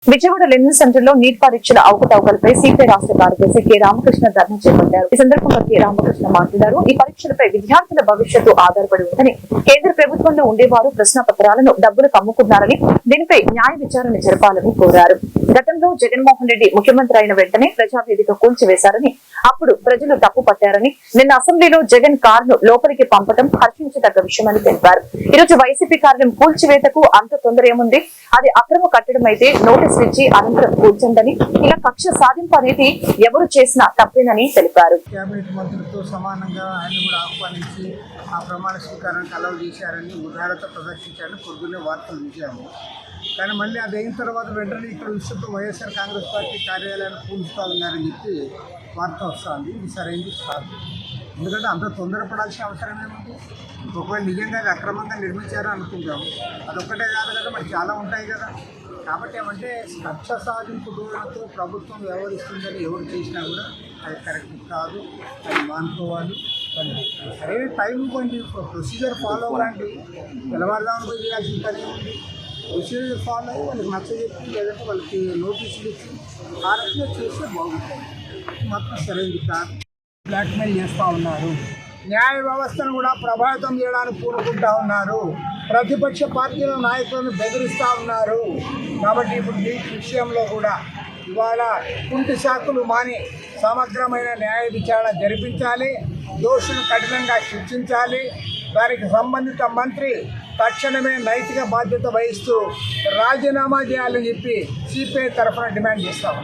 Vijayawada Lenin centre లో neat పరీక్షల అవకతవకలపై CPI రాష్ట్ర కార్యదర్శి కె రామకృష్ణ ధర్నా చేపట్టారు. ఈ సందర్భంగా కె రామకృష్ణ మాట్లాడారు. ఈ పరీక్షలపై విద్యార్థుల భవిష్యత్తు ఆధారపడి ఉందని, కేంద్ర ప్రభుత్వంలో ఉండేవారు ప్రశ్న పత్రాలను డబ్బులు కమ్ముకున్నారని, దీనిపై న్యాయ విచారణ జరపాలని కోరారు. గతంలో జగన్మోహన్ రెడ్డి ముఖ్యమంత్రి అయిన వెంటనే ప్రజావేదిక కూల్చివేశారని, అప్పుడు ప్రజలు తప్పు పట్టారని, నిన్న అసెంబ్లీలో జగన్ కారును లోపలికి పంపడం హర్షించదగ్గ విషయమని తెలిపారు. ఈరోజు వైసీపీ కార్యం కూల్చివేతకు అంత తొందర ఏముంది? అది అక్రమ కట్టడం అయితే నోటీసులు ఇచ్చి అనంతరం కూర్చొందని, ఇలా కక్ష సాధింపు అనేది ఎవరు చేసినా తప్పేనని తెలిపారు. కేబినెట్ మంత్రులతో సమానంగా ఆయన కూడా ఆహ్వానించి ఆ ప్రమాణ స్వీకారానికి అలౌ చేశారని ఉదారత ప్రదర్శించారని పొద్దున్నే వార్తలు చూశాము. కానీ మళ్ళీ అది అయిన తర్వాత వెంటనే ఇక్కడ విషయంతో వైఎస్ఆర్ కాంగ్రెస్ పార్టీ కార్యాలయాన్ని కూల్చుతా ఉన్నారని చెప్పి వార్త వస్తుంది. ఇది సరైనది కాదు. ఎందుకంటే అంత తొందరపడాల్సిన అవసరం ఏముంది? ఒకవేళ నిజంగా అది అక్రమంగా నిర్మించారని అనుకుంటాము. అదొక్కటే కాదు కదా, మరి చాలా ఉంటాయి కదా. కాబట్టి ఏమంటే కక్ష సాధింపు ధోరణితో ప్రభుత్వం వ్యవహరిస్తుందని ఎవరు చేసినా కూడా అది కరెక్ట్ కాదు, అది మానుకోవాలి. సరైన టైం కొంచెం ప్రొసీజర్ ఫాలో అవ్వండి. తెల్లవారుదామని పోయి చేయాల్సిన పని ఉంది. ప్రొసీజర్ ఫాలో అయ్యి వాళ్ళకి నచ్చజెప్పి లేదంటే వాళ్ళకి నోటీసులు ఇచ్చి ఆ రకంగా చేస్తే బాగుంటుంది. మాత్రం సరైనది కాదు. బ్లాక్మెయిల్ చేస్తూ ఉన్నారు. న్యాయ వ్యవస్థను కూడా ప్రభావితం చేయడానికి పూనుకుంటా ఉన్నారు. ప్రతిపక్ష పార్టీల నాయకులను బెదిరిస్తూ ఉన్నారు. కాబట్టి ఇప్పుడు ఈ విషయంలో కూడా ఇవాళ కుంటి శాఖలు మాని సమగ్రమైన న్యాయ విచారణ జరిపించాలి. దోషులను కఠినంగా శిక్షించాలి. దానికి సంబంధిత మంత్రి తక్షణమే నైతిక బాధ్యత వహిస్తూ రాజీనామా చేయాలని చెప్పి సిపిఐ తరఫున డిమాండ్ చేస్తాము.